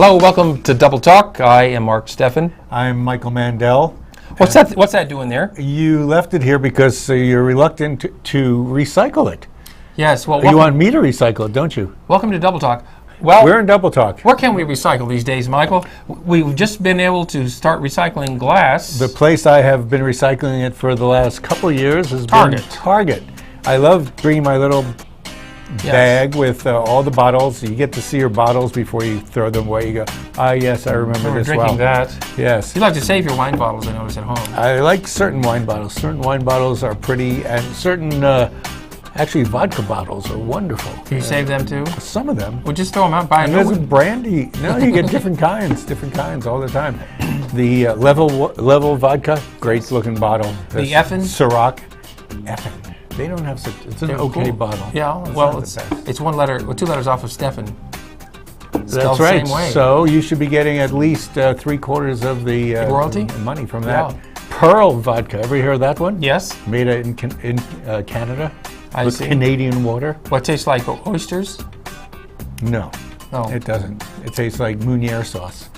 Hello, welcome to Double Talk. I am Mark Steffen. I'm Michael Mandel. What's that doing there? You left it here because you're reluctant to recycle it. Yes, well, You want me to recycle it, don't you? welcome to Double Talk. Well, We're in Double Talk. where can we recycle these days, Michael? We've just been able to start recycling glass. The place I have been recycling it for the last couple of years has Target. been Target. I love bringing my little bag with all the bottles. You get to see your bottles before you throw them away. You go, yes, I remember We're this drinking well. that. Yes. You like to save your wine bottles, I notice, at home. I like certain wine bottles. Certain wine bottles are pretty, and certain, actually, vodka bottles are wonderful. Do you save them too? Some of them. Well, just throw them out and buy a And new there's one. brandy. No, you get different kinds all the time. The level vodka, great looking bottle. The Effen? Ciroc. Effen. They don't have such. It's an They're okay cool. bottle. Yeah, It's well, not the best. it's one letter, or two letters off of Steffen. That's Spelled the right. same way. So you should be getting at least 3/4 of the royalty? money from that. Yeah. Pearl vodka. Ever hear of that one? Yes, Made in Canada I with see. Canadian water. What tastes like oysters? No. No. It doesn't. It tastes like Meunier sauce.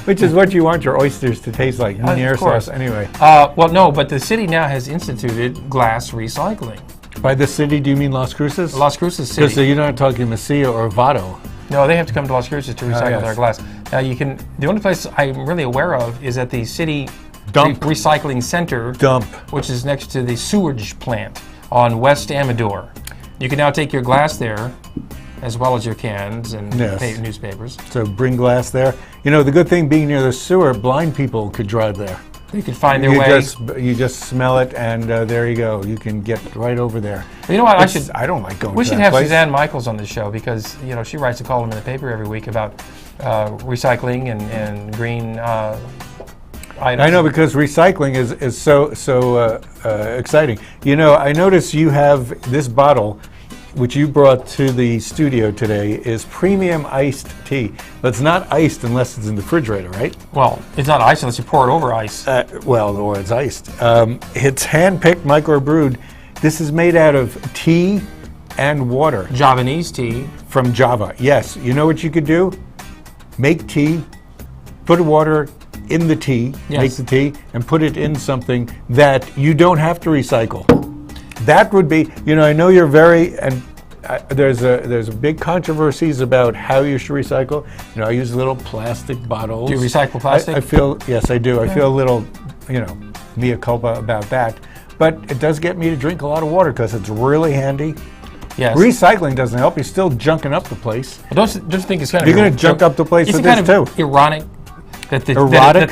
Which is what you want your oysters to taste like, Meunier course. sauce anyway. Well, no, but the city now has instituted glass recycling. By the city, do you mean Las Cruces? Las Cruces Because City. you're not talking Mesilla or Vado. No, they have to come to Las Cruces to recycle yes. their glass. Now you can. The only place I'm really aware of is at the city Dump. recycling center, Dump. which is next to the sewage plant on West Amador. You can now take your glass there, as well as your cans and Yes. newspapers. So bring glass there. You know, the good thing being near the sewer, blind people could drive there. They could find their You way. you just smell it, and there you go. You can get right over there. You know what? I don't like going We to should that have place. Suzanne Michaels on the show because she writes a column in the paper every week about recycling and green items. I know, because recycling is so exciting. You know, I notice you have this bottle, which you brought to the studio today, is premium iced tea. But it's not iced unless it's in the refrigerator, right? Well, it's not ice unless you pour it over ice. Or it's iced. It's hand-picked, microbrewed. This is made out of tea and water Javanese tea. from Java. Yes, you know what you could do? Make tea, put water in the tea, Yes. make the tea, and put it in something that you don't have to recycle. That would be, I know you're very, and there's a big controversies about how you should recycle. I use little plastic bottles. Do you recycle plastic? I feel, yes, I do. I feel a little, mea culpa about that. But it does get me to drink a lot of water because it's really handy. Yes. Recycling doesn't help. You're still junking up the place. I don't you think it's kind of You're going to junk up the place It's with kind this of too. ironic that Erotic?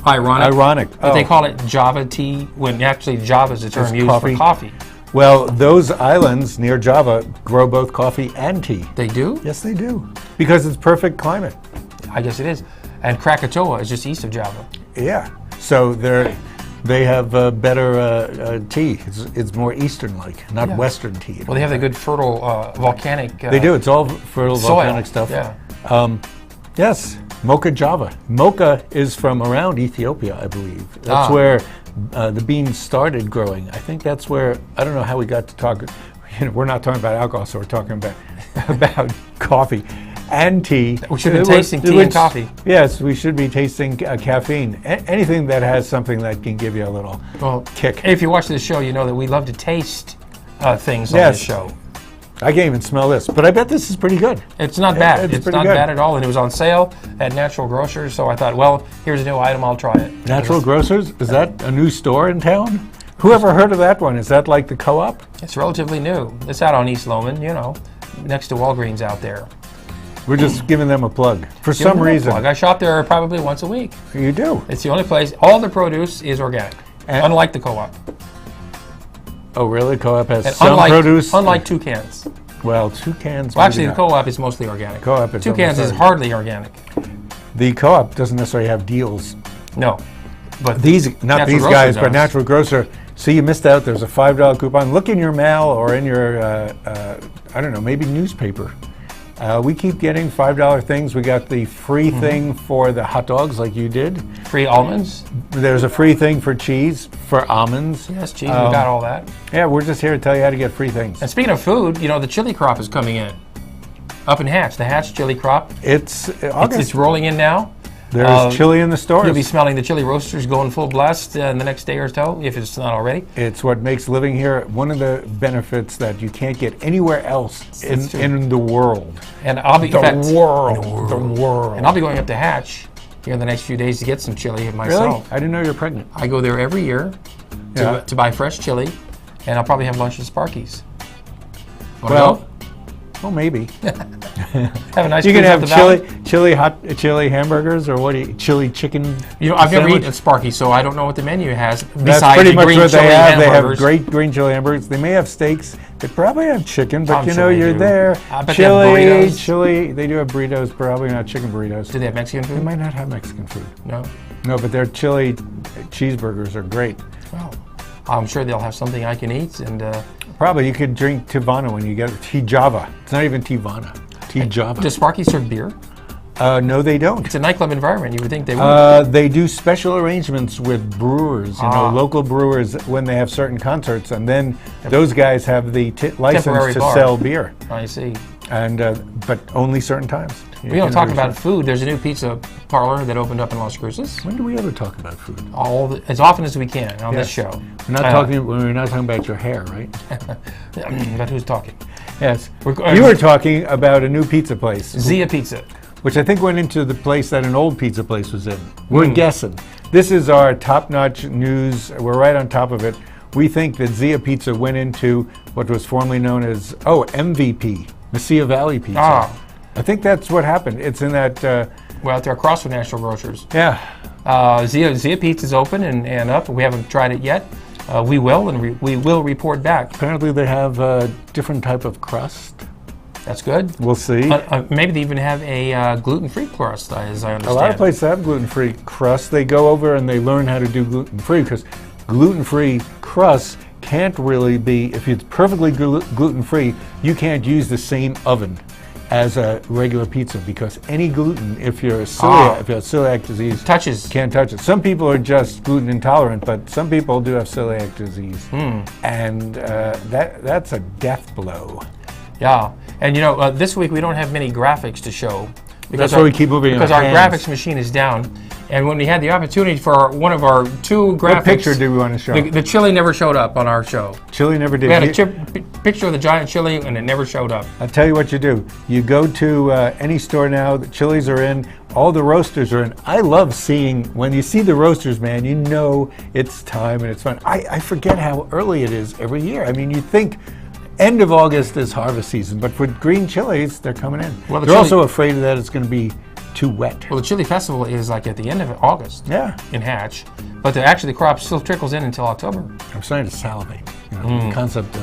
ironic Oh. that they call it Java tea when actually Java is a term It's used coffee. for coffee. Well, those islands near Java grow both coffee and tea. They do? Yes, they do. Because it's perfect climate. I guess it is. And Krakatoa is just east of Java. Yeah. So they have better tea. It's more Eastern-like, not Yeah. Western tea. Well, they have the good fertile volcanic. They do. It's all fertile soil. volcanic stuff. Yeah. Yes, Mocha Java. Mocha is from around Ethiopia, I believe. That's where the beans started growing. I think that's where, I don't know how we got to talk. We're not talking about alcohol, so we're talking about coffee and tea. We should be tasting tea and coffee. Yes, we should be tasting caffeine. Anything that has something that can give you a little kick. If you watch this show, you know that we love to taste things on Yes. this show. I can't even smell this, but I bet this is pretty good. It's not bad. It's It's pretty not good. bad at all. And it was on sale at Natural Grocers, so I thought, well, here's a new item, I'll try it. Natural Grocers? Is that a new store in town? Who ever heard of that one? Is that like the Co-op? It's relatively new. It's out on East Lowman, next to Walgreens out there. We're just giving them a plug. For Give some them a reason. plug. I shop there probably once a week. You do. It's the only place. All the produce is organic, And- unlike the Co-op. Oh, really? Co-op has And some produce? unlike Toucans. Well, Toucans. Well, actually, maybe the not. Co-op is mostly organic. Co-op is Toucans is almost hardly organic. The Co-op doesn't necessarily have deals. No, but These, not Natural these Grocer guys, but does. Natural Grocer. See, you missed out. There's a $5 coupon. Look in your mail or in your, I don't know, maybe newspaper. We keep getting $5 things. We got the free thing for the hot dogs like you did. free almonds. There's a free thing for cheese, for almonds. Yes, cheese. We got all that. Yeah, we're just here to tell you how to get free things. And speaking of food, the chili crop is coming in. Up in Hatch, the Hatch chili crop. It's August. It's rolling in now. There's chili in the stores. You'll be smelling the chili roasters going full blast in the next day or so, if it's not already. It's what makes living here one of the benefits that you can't get anywhere else in the world. And I'll be The world. And I'll be going up to Hatch here in the next few days to get some chili myself. Really? I didn't know you're pregnant. I go there every year to buy fresh chili, and I'll probably have lunch at Sparky's. Well, maybe. Have a nice. You can have chili hamburgers, or what? Chili chicken. I've never eaten at Sparky's, so I don't know what the menu has. That's Besides pretty the much green what they chili have. They hamburgers. have great green chili hamburgers. They may have steaks. They probably have chicken, but I'm sure they you're do. there. I bet they have burritos. Chili. They do have burritos, probably not chicken burritos. Do they have Mexican They food? might not have Mexican food. No. No, but their chili cheeseburgers are great. Well, I'm sure they'll have something I can eat, and Probably you could drink Tivana when you get it. Tea-Java. It's not even Tivana. Tea-Java. does Sparky's serve beer? No, they don't. It's a nightclub environment. You would think they would. They do special arrangements with brewers, local brewers when they have certain concerts, and then those guys have the license Temporary to bar. sell beer, I see. and but only certain times. Talking about food, there's a new pizza parlor that opened up in Las Cruces. When do we ever talk about food? As often as we can on this show. We're not talking about your hair, right? But who's talking? Yes. You were talking about a new pizza place. Zia Pizza. Which I think went into the place that an old pizza place was in. We're guessing. This is our top-notch news. We're right on top of it. We think that Zia Pizza went into what was formerly known as, MVP, Mesilla Valley Pizza. I think that's what happened. It's in that... Well, they're across from National Grocers. Yeah. Zia Pizza's open and up. We haven't tried it yet. We will, and we will report back. Apparently they have a different type of crust. That's good. We'll see. Maybe they even have a gluten-free crust, as I understand. A lot of places have gluten-free crust. They go over and they learn how to do gluten-free, because gluten-free crust can't really be, if it's perfectly gluten-free, you can't use the same oven as a regular pizza, because any gluten, if you have celiac disease, can't touch it. Some people are just gluten intolerant, but some people do have celiac disease, and that's a death blow. Yeah, and this week we don't have many graphics to show. That's why we keep moving because our graphics machine is down. And when we had the opportunity for one of our two graphics... What picture did we want to show? The chili never showed up on our show. Chili never did. We had a picture of the giant chili, and it never showed up. I'll tell you what you do. You go to any store now, the chilies are in, all the roasters are in. I love seeing, when you see the roasters, man, you know it's time and it's fun. I forget how early it is every year. I mean, you think... End of August is harvest season, but with green chilies, they're coming in. Well, they're also afraid that it's going to be too wet. Well, the chili festival is like at the end of August in Hatch, but the crop still trickles in until October. I'm starting to salivate, the concept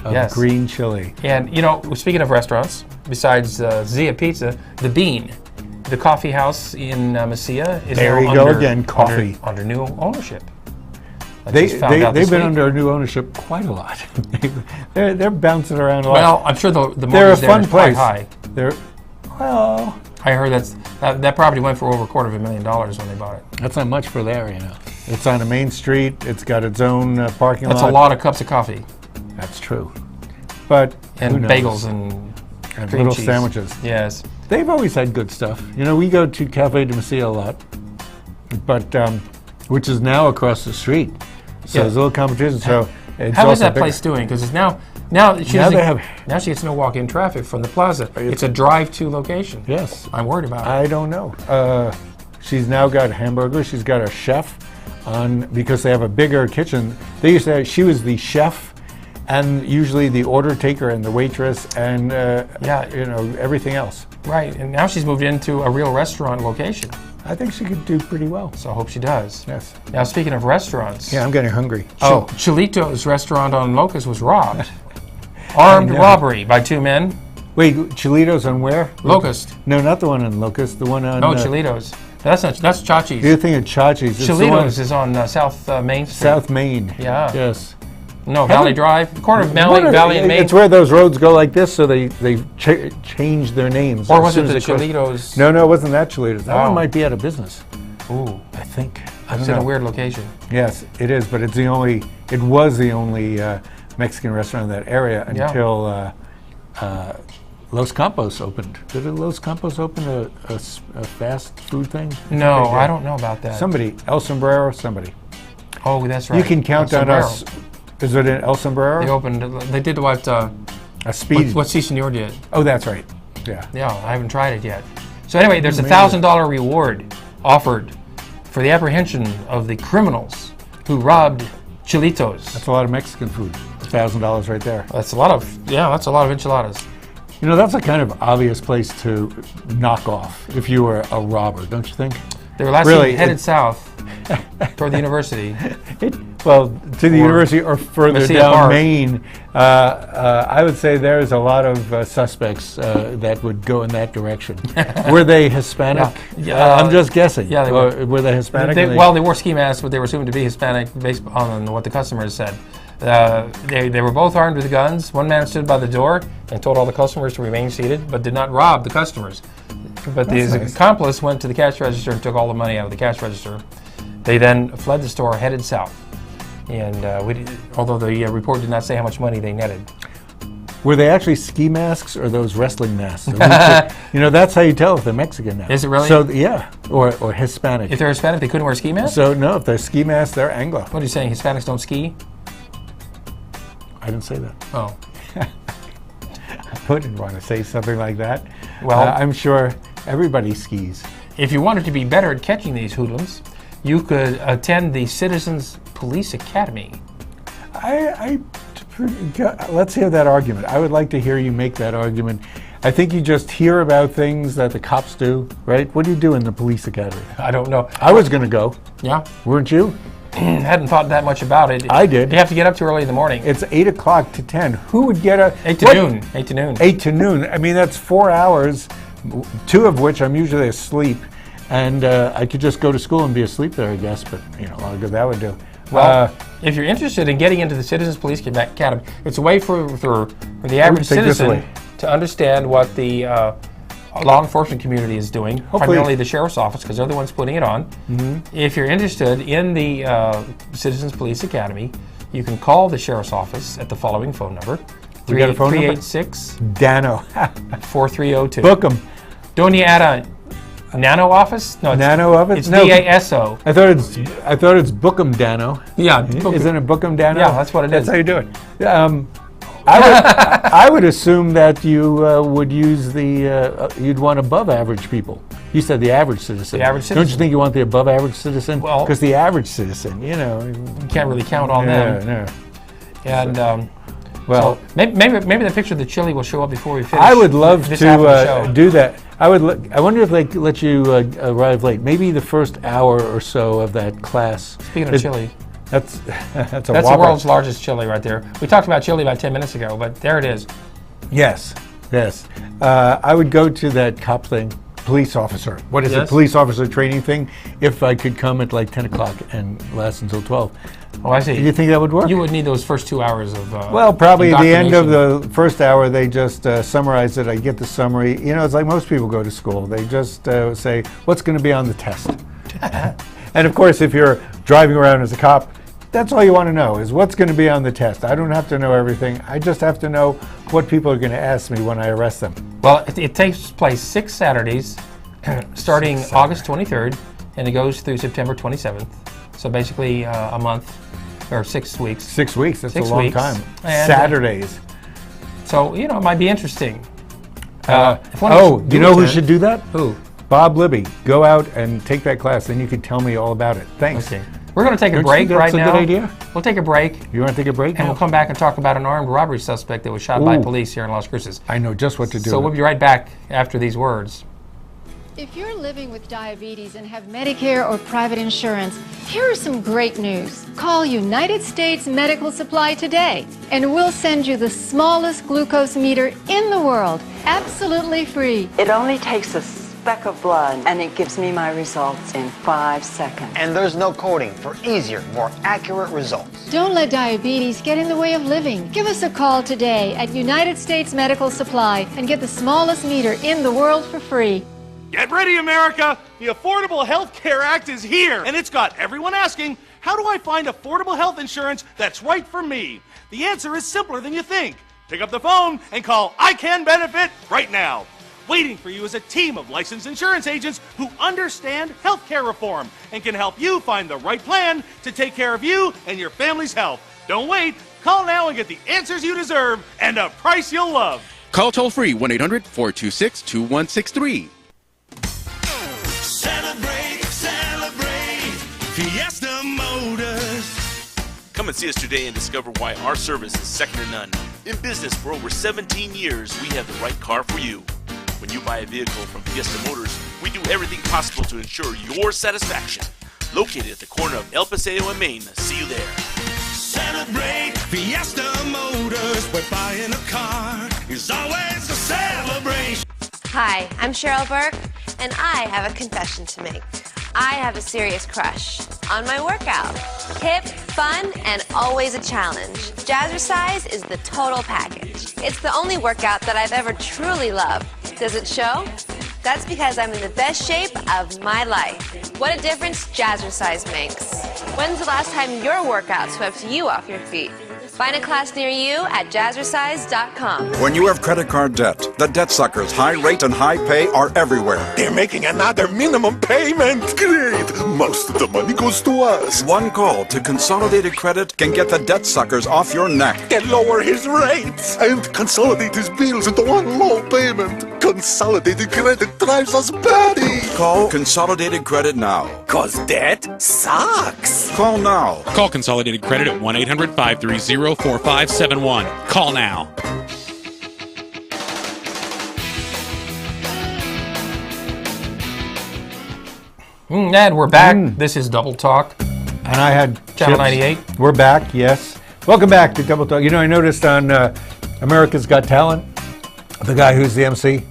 of green chili. And, speaking of restaurants, besides Zia Pizza, The Bean, the coffee house in Mesilla, is coffee. Under new ownership. They've been under new ownership quite a lot. they're bouncing around a lot. Well, I'm sure the mortgage they're a there fun is place. Quite high. I heard that property went for over $250,000 when they bought it. That's not much for there, It's on a main street. It's got its own parking lot. That's a lot of cups of coffee. That's true. But and bagels and little cheese. Sandwiches. Yes. They've always had good stuff. We go to Cafe de Mesilla a lot, but which is now across the street. So there's a little competition. So how is that place doing? Because it's now she gets no walk-in traffic from the plaza. It's a drive-to location. Yes, I'm worried about it. I don't know. She's now got hamburgers. She's got a chef on, because they have a bigger kitchen. They used to. She was the chef, and usually the order taker and the waitress, and everything else. Right, and now she's moved into a real restaurant location. I think she could do pretty well. So I hope she does. Yes. Now, speaking of restaurants. Yeah, I'm getting hungry. Chilito's restaurant on Locust was robbed. Armed robbery by two men. Wait, Chilito's on where? Locust. No, not the one on Locust. The one on... No, Chilito's. That's Chachi's. You're thinking of Chachi's. Chilito's is on South Main Street. South Main. Yeah. Yes. No, Valley Drive. Corner of Valley and Main. It's where those roads go like this, so they changed their names. Or was it the Chilito's? No, it wasn't that Chilito's. That one might be out of business. Ooh. I think. It's in a weird location. Yes, it is, but it was the only Mexican restaurant in that area until Los Campos opened. Did Los Campos open a fast food thing? No, I don't know about that. Somebody, El Sombrero, somebody. Oh, that's right. You can count on us. Is it in El Sombrero? They opened. They did what? A speed. What Si Senor did. Oh, that's right. Yeah. Yeah, I haven't tried it yet. So anyway, there's a $1,000 reward offered for the apprehension of the criminals who robbed Chilitos. That's a lot of Mexican food. $1,000 right there. That's a lot of enchiladas. You know, that's a kind of obvious place to knock off if you were a robber, don't you think? They were last seen headed south toward the university. Well, to the university or further Mesilla down Park. Maine, I would say there's a lot of suspects that would go in that direction. Were they Hispanic? I'm just guessing. Yeah, they were. Were they Hispanic? They wore ski masks, but they were assumed to be Hispanic based on what the customers said. They were both armed with guns. One man stood by the door and told all the customers to remain seated, but did not rob the customers. But his accomplice went to the cash register and took all the money out of the cash register. They then fled the store, headed south. And although the report did not say how much money they netted. Were they actually ski masks or those wrestling masks? You know, that's how you tell if they're Mexican now. Is it really? So yeah, or Hispanic. If they're Hispanic, they couldn't wear ski masks? So no, if they're ski masks, they're Anglo. What are you saying, Hispanics don't ski? I didn't say that. Oh. I wouldn't want to say something like that. Well, I'm sure everybody skis. If you wanted to be better at catching these hoodlums, you could attend the Citizens Police Academy. Let's hear that argument. I would like to hear you make that argument. I think you just hear about things that the cops do, right? What do you do in the police academy? I don't know. I was going to go. Yeah? Weren't you? Hadn't thought that much about it. I did. You have to get up too early in the morning. It's 8 o'clock to 10. Who would get a... 8 to noon. 8 to noon. 8 to noon. I mean, that's 4 hours, 2 of which I'm usually asleep. And I could just go to school and be asleep there, I guess. But, you know, a lot of good that would do. Well, if you're interested in getting into the Citizens Police Academy, it's a way for the average citizen to understand what the law enforcement community is doing, primarily the sheriff's office, because they're the ones putting it on. Mm-hmm. If you're interested in the Citizens Police Academy, you can call the sheriff's office at the following phone number. We got a phone number? 386 Dano. 4302. Book them. Don't you add a nano office? No, it's Nano office? It's no. DASO. I thought it's Bookem Dano. Yeah. Isn't it Bookem Dano? Yeah, that's what it is. That's how you do it. I would assume that you would use you'd want above average people. You said the average citizen. The average citizen. Don't you think you want the above average citizen? Well, because the average citizen, you know, you can't really count on them. No. And well, so maybe the picture of the chili will show up before we finish. I would love this half of the show. to do that. I wonder if they let you arrive late. Maybe the first hour or so of that class. Speaking of chili. That's the world's largest chili right there. We talked about chili about 10 minutes ago, but there it is. Yes. I would go to that cop thing, police officer. What is it? Police officer training thing. If I could come at like 10 o'clock and last until 12. Oh, I see. Do you think that would work? You would need those first 2 hours of well, probably at the end of the first hour, they just summarize it. I get the summary. You know, it's like most people go to school. They just say, what's going to be on the test? And of course, if you're driving around as a cop, that's all you want to know is what's going to be on the test. I don't have to know everything. I just have to know what people are going to ask me when I arrest them. Well, it takes place 6 Saturdays, starting August 23rd, and it goes through September 27th. So basically a month or 6 weeks. 6 weeks, that's 6 a long weeks. time. And, Saturdays. So, you know, it might be interesting. You know who should do that? Who? Bob Libby. Go out and take that class, then you can tell me all about it. Thanks. Okay. We're going to take a break right now. That's a good idea. We'll take a break. You want to take a break? And we'll come back and talk about an armed robbery suspect that was shot by police here in Las Cruces. I know just what to do. So we'll be right back after these words. If you're living with diabetes and have Medicare or private insurance, here are some great news. Call United States Medical Supply today, and we'll send you the smallest glucose meter in the world, absolutely free. It only takes a speck of blood, and it gives me my results in 5 seconds. And there's no coding for easier, more accurate results. Don't let diabetes get in the way of living. Give us a call today at United States Medical Supply and get the smallest meter in the world for free. Get ready, America! The Affordable Health Care Act is here, and it's got everyone asking, how do I find affordable health insurance that's right for me? The answer is simpler than you think. Pick up the phone and call I Can Benefit right now. Waiting for you is a team of licensed insurance agents who understand healthcare reform and can help you find the right plan to take care of you and your family's health. Don't wait. Call now and get the answers you deserve and a price you'll love. Call toll-free 1-800-426-2163. Celebrate, celebrate, Fiesta Motors. Come and see us today and discover why our service is second to none. In business for over 17 years, we have the right car for you. When you buy a vehicle from Fiesta Motors, we do everything possible to ensure your satisfaction. Located at the corner of El Paseo and Main. See you there. Celebrate, Fiesta Motors, where buying a car is always a celebration. Hi, I'm Cheryl Burke, and I have a confession to make. I have a serious crush on my workout. Hip, fun, and always a challenge. Jazzercise is the total package. It's the only workout that I've ever truly loved. Does it show? That's because I'm in the best shape of my life. What a difference Jazzercise makes. When's the last time your workout swept you off your feet? Find a class near you at jazzercise.com. When you have credit card debt, the debt suckers, high rate and high pay are everywhere. They're making another minimum payment. Great. Most of the money goes to us. One call to Consolidated Credit can get the debt suckers off your neck. And lower his rates. And consolidate his bills into one low payment. Consolidated Credit drives us batty. Call Consolidated Credit now. 'Cause debt sucks. Call now. Call Consolidated Credit at 1-800-530-4571. Call now. And we're back. This is Double Talk. And I had Channel chips. 98. We're back, yes. Welcome back to Double Talk. You know, I noticed on America's Got Talent, the guy who's the MC,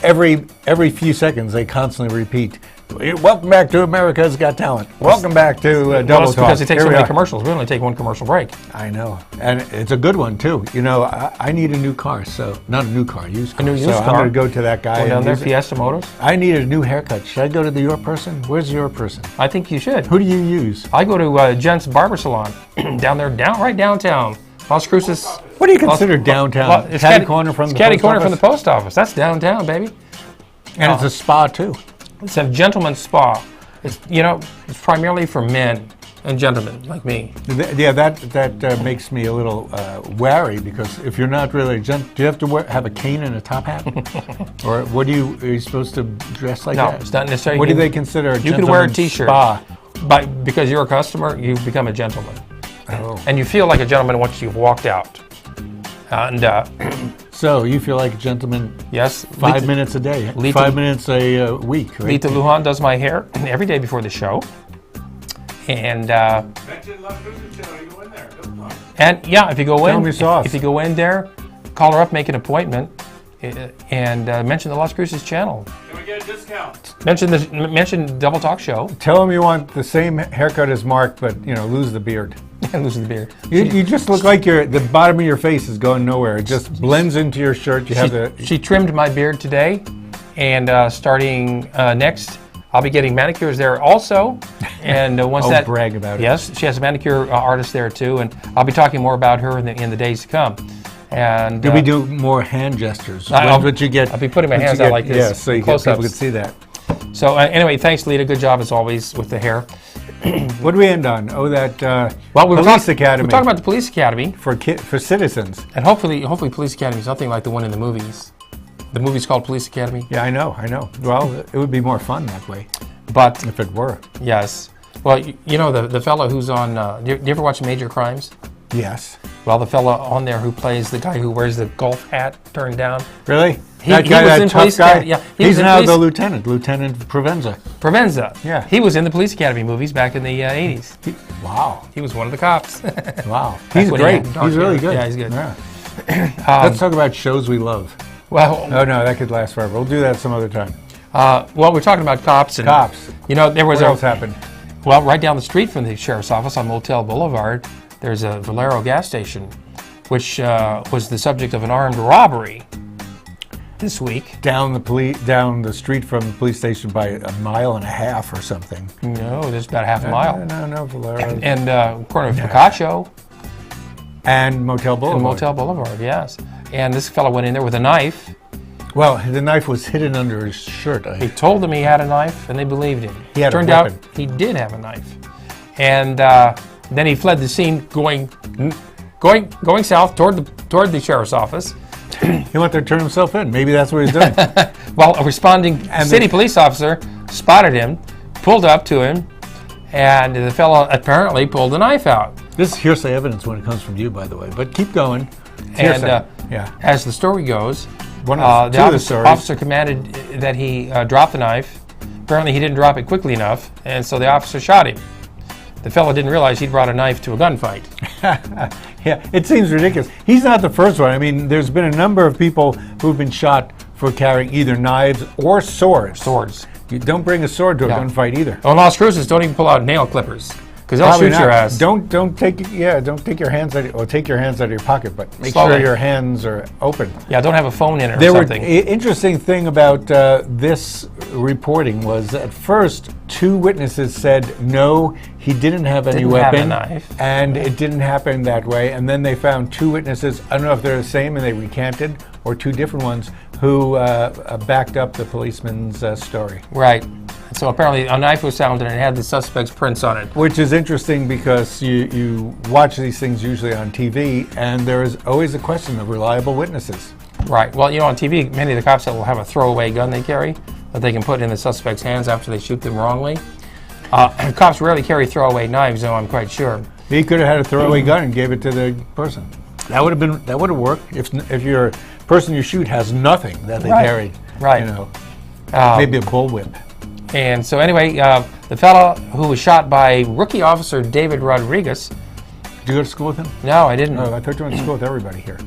every few seconds they constantly repeat, welcome back to America's Got Talent. Welcome back to Double Talk. Because it takes so many commercials. We only take one commercial break. I know. And it's a good one, too. You know, I need a new car, so, not a new car, used car. A new used so car. I'm going to go to that guy. Go down there, Fiesta Motors. I need a new haircut. Should I go to your person? Where's your person? I think you should. Who do you use? I go to Gents Barber Salon down there, right downtown. Las Cruces. What do you consider downtown? It's catty corner from the catty post corner office? from the post office. That's downtown, baby. And it's a spa, too. It's a gentleman's spa. It's, you know, it's primarily for men and gentlemen like me. Yeah, that makes me a little wary, because if you're not really a do you have to have a cane and a top hat? Or are you supposed to dress like that? No, it's not necessarily. What do they consider a You can wear a gentleman's t-shirt. spa? Because you're a customer, you become a gentleman. Oh. And you feel like a gentleman once you've walked out. So you feel like a gentleman? Yes. 5 minutes a day, 5 minutes a week, right? Lita Lujan does my hair every day before the show. And yeah, if you go in, if you go in there, call her up, make an appointment, and mention the Las Cruces channel. Can we get a discount? Mention Double Talk Show. Tell them you want the same haircut as Mark, but lose the beard. And lose the beard. You just look like the bottom of your face is going nowhere. It just blends into your shirt. She trimmed my beard today, and starting next, I'll be getting manicures there also. And once brag about it. Yes, she has a manicure artist there too, and I'll be talking more about her in the days to come. And you'll be doing more hand gestures. I'll be putting my hands out like this. Yeah, so people can see that. So anyway, thanks, Lita. Good job as always with the hair. What do we end on? Oh, that Police Academy. We're talking about the Police Academy for citizens, and hopefully, Police Academy is something like the one in the movies. The movie's called Police Academy. Yeah, I know. Well, it would be more fun that way. But if it were, yes. Well, you know the fellow who's on. Do you ever watch Major Crimes? Yes. Well, the fellow on there who plays the guy who wears the golf hat turned down. Really? He was in Police Academy. Yeah, he's now the Lieutenant Provenza. Yeah. He was in the Police Academy movies back in the 80s. Wow. He was one of the cops. Wow. He's great. He's really good. Yeah, he's good. Yeah. Let's talk about shows we love. Well, oh no, that could last forever. We'll do that some other time. Well, we're talking about cops. And, You know, there was what else happened? Well, right down the street from the sheriff's office on Motel Boulevard, there's a Valero gas station, which was the subject of an armed robbery this week. Down the street from the police station by a mile and a half or something. No, there's about half a mile. No, Valero. And corner of Picacho. And Motel Boulevard. And Motel Boulevard, yes. and this fellow went in there with a knife. Well, the knife was hidden under his shirt. He told them he had a knife, and they believed him. He had a Turned out weapon. he did have a knife, and then he fled the scene, going south toward the sheriff's office. He went there to turn himself in. Maybe that's what he's doing. Well, a responding city police officer spotted him, pulled up to him, and the fellow apparently pulled a knife out. This is hearsay evidence when it comes from you, by the way. But keep going. And as the story goes, the officer commanded that he drop the knife. Apparently he didn't drop it quickly enough, and so the officer shot him. The fellow didn't realize he'd brought a knife to a gunfight. Yeah, it seems ridiculous. He's not the first one. I mean, there's been a number of people who've been shot for carrying either knives or swords. You don't bring a sword to a gunfight either. On Las Cruces, don't even pull out nail clippers, because they'll shoot your ass. Don't take your hands out. Or take your hands out of your pocket, but make sure your hands are open. Yeah, don't have a phone in it or something. Interesting thing about this reporting was at first 2 witnesses said no, he didn't have any weapon, have a knife. And it didn't happen that way. And then they found 2 witnesses. I don't know if they're the same and they recanted, or 2 different ones who backed up the policeman's story. Right. So apparently a knife was found and it had the suspect's prints on it. Which is interesting because you watch these things usually on TV, and there is always a question of reliable witnesses. Right. Well, on TV, many of the cops will have a throwaway gun they carry that they can put in the suspect's hands after they shoot them wrongly. Cops rarely carry throwaway knives, though, I'm quite sure. He could have had a throwaway gun and gave it to the person. That would have worked if your person you shoot has nothing that they carried. Right. Maybe a bullwhip. And so anyway, the fellow who was shot by rookie officer David Rodriguez. Did you go to school with him? No, I didn't. No, I thought you went to school with everybody here.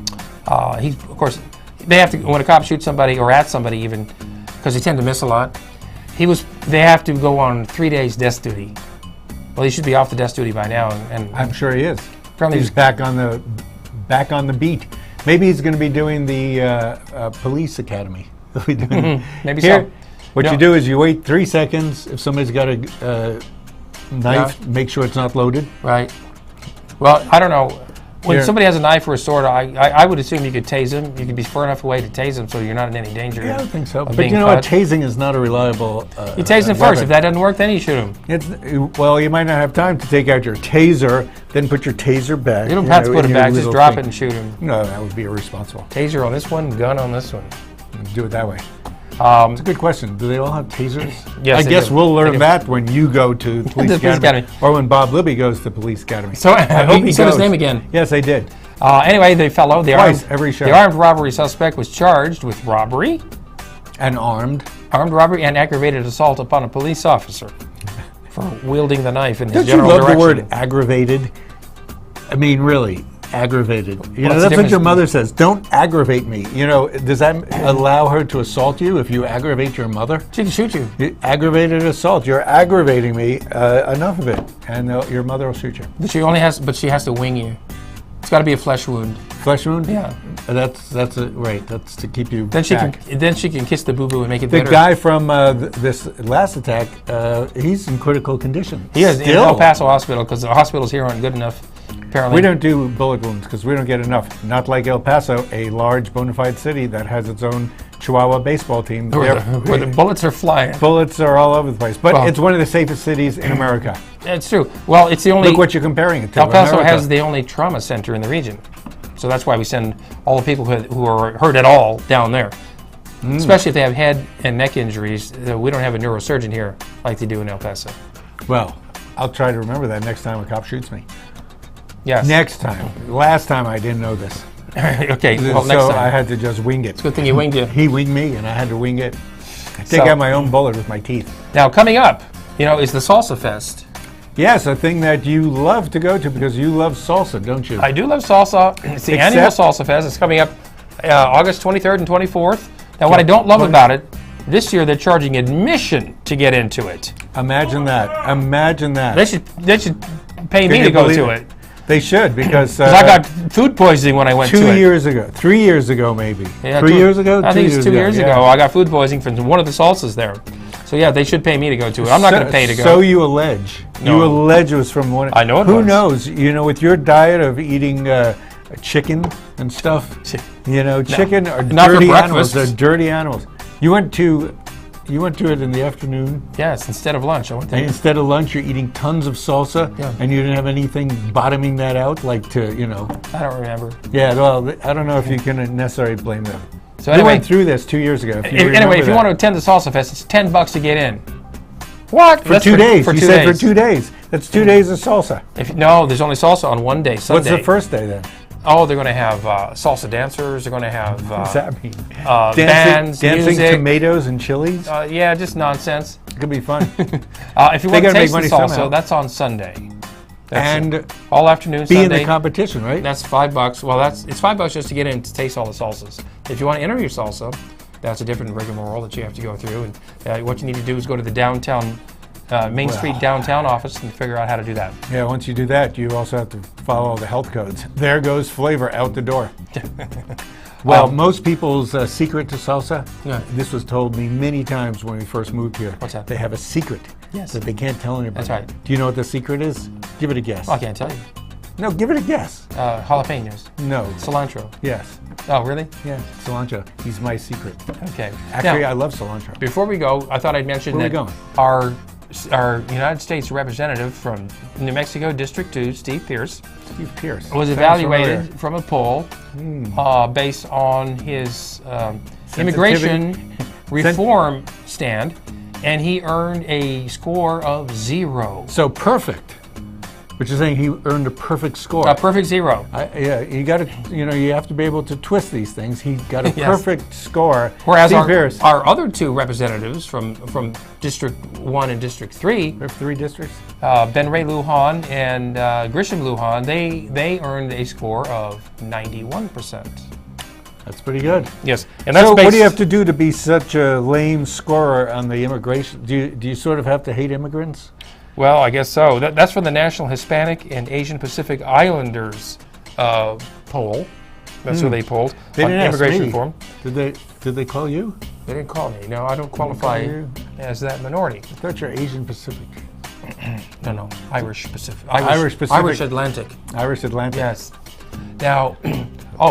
Of course, they have to, when a cop shoots somebody or at somebody even, because they tend to miss a lot, they have to go on 3 days desk duty. Well, he should be off the desk duty by now. And I'm sure he is. Apparently he's back on the beat. Maybe he's going to be doing the police academy. Maybe here, so. What you do is you wait 3 seconds. If somebody's got a knife, make sure it's not loaded. Right. Well, I don't know. When somebody has a knife or a sword, I would assume you could tase them. You could be far enough away to tase them so you're not in any danger. Yeah, I don't think so. But you know what? Tasing is not a reliable you tase them first. If that doesn't work, then you shoot them. Well, you might not have time to take out your taser, then put your taser back. You don't have to put it back. Just drop it and shoot him. No, that would be irresponsible. Taser on this one, gun on this one. Do it that way. It's a good question. Do they all have tasers? Yes, I guess we'll learn that when you go to Police Academy. Or when Bob Libby goes to Police Academy. So I hope he said his name again. Yes, they did. Anyway, the fellow, the armed robbery suspect was charged with robbery. And armed robbery and aggravated assault upon a police officer for wielding the knife in his general direction. direction. Don't you love the word aggravated? I mean, really. Aggravated. That's what your mother says. Don't aggravate me. Does that allow her to assault you if you aggravate your mother? She can shoot you. Aggravated assault. You're aggravating me. Enough of it, and your mother will shoot you. But she has to wing you. It's got to be a flesh wound. Flesh wound? Yeah. That's right. That's to keep you. Then she can kiss the boo boo and make it better. The guy from this last attack, he's in critical condition. He is in El Paso Hospital because the hospitals here aren't good enough. Apparently. We don't do bullet wounds because we don't get enough. Not like El Paso, a large bona fide city that has its own Chihuahua baseball team. Where the bullets are flying. Bullets are all over the place. But it's one of the safest cities in America. It's true. Well, it's the only... Look what you're comparing it to. El Paso has the only trauma center in the region. So that's why we send all the people who are hurt at all down there. Especially if they have head and neck injuries. We don't have a neurosurgeon here like they do in El Paso. Well, I'll try to remember that next time a cop shoots me. Yes. Next time. Last time I didn't know this. Okay, well, next time. So I had to just wing it. It's a good thing you winged it. He winged me, and I had to wing it. I take out my own bullet with my teeth. Now, coming up, is the Salsa Fest. Yes, a thing that you love to go to because you love salsa, don't you? I do love salsa. It's the annual Salsa Fest. It's coming up August 23rd and 24th. Now, what I don't love about it, this year they're charging admission to get into it. Imagine that. Imagine that. They should pay me to go to it. They should because I got food poisoning when I went to it. 2 years ago. 3 years ago, maybe. Yeah, 3 years ago? I think it's 2 years ago. I got food poisoning from one of the salsas there. So yeah, they should pay me to go to it. I'm not going to pay to go. So you allege. No. You allege it was from one. I know it Who was. knows? With your diet of eating chicken and stuff. You know, chicken are not for dirty animals. breakfast. They're dirty animals. You went to it in the afternoon. Yes, instead of lunch. I went And there. instead of lunch, you're eating tons of salsa, Yeah. and you didn't have anything bottoming that out, like to, you know. I don't remember. Yeah, well, I don't know if you can necessarily blame them. So We anyway, went through this 2 years ago. anyway, if you want to attend the Salsa Fest, it's $10 to get in. What? For 2 days. For You 2 said days. for 2 days. That's 2 days of salsa. No, there's only salsa on one day, Sunday. What's the first day then? Oh, they're going to have salsa dancers. They're going to have What's that mean? bands, dancing music. tomatoes and chilies? Yeah, just nonsense. It could be fun. If you They want to gotta make taste the money salsa, somehow. that's on Sunday. That's And it. All afternoon be Sunday. in the competition, right? That's $5. Well, it's $5 just to get in to taste all the salsas. If you want to enter your salsa, that's a different rigmarole that you have to go through. And what you need to do is go to the downtown, Main Street downtown office and figure out how to do that. Yeah, once you do that, you also have to follow all the health codes. There goes flavor out the door. Well, most people's secret to salsa, this was told me many times when we first moved here. What's that? They have a secret that they can't tell anybody. That's right. Do you know what the secret is? Give it a guess. Well, I can't tell you. No, give it a guess. Jalapenos. No. Cilantro. Yes. Oh, really? Yeah, cilantro. He's my secret. Okay. Actually, Now, I love cilantro. before we go, I thought I'd mention Where are that we going? our United States representative from New Mexico District 2, Steve Pierce, was Sounds evaluated familiar. from a poll based on his immigration reform stand, and he earned a score of 0. So perfect. Which is saying he earned a perfect score. A perfect 0. Yeah, you got to, you have to be able to twist these things. He got a Yes. perfect score. Whereas Steve Pierce. our other two representatives from District 1 and District 3, We have 3 districts. Ben Ray Lujan and Grisham Lujan, they earned a score of 91%. That's pretty good. Yes, and that's So what do you based- have to do to be such a lame scorer on the immigration? Do you sort of have to hate immigrants? Well, I guess so. That's from the National Hispanic and Asian Pacific Islanders poll. That's who they polled They on didn't ask immigration me. reform. Did they call you? They didn't call me. No, I don't qualify call you? as that minority. I thought you're Asian Pacific. No, Irish Pacific. Irish Pacific. Irish Atlantic. Irish Atlantic. Yes. Now,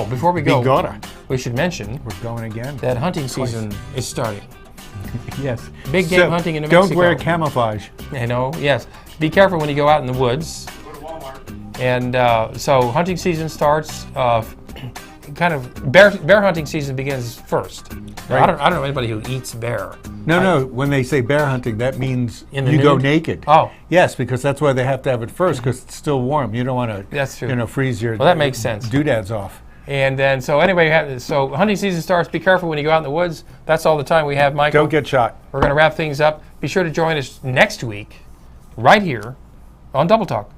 before we go, Bigora. we should mention We're going again. that hunting season is starting. Yes. Big game hunting in New Don't Mexico. wear camouflage. You know, yes. Be careful when you go out in the woods. And so hunting season starts. Kind of bear hunting season begins first. Now, Right. I don't know anybody who eats bear. No. When they say bear hunting, that means In the you go nude? naked. Oh. Yes, because that's why they have to have it first, because it's still warm. You don't want to, That's true. freeze your Well, that makes sense. doodads off. And then so anyway, so hunting season starts. Be careful when you go out in the woods. That's all the time we have, Michael. Don't get shot. We're going to wrap things up. Be sure to join us next week, right here on Double Talk.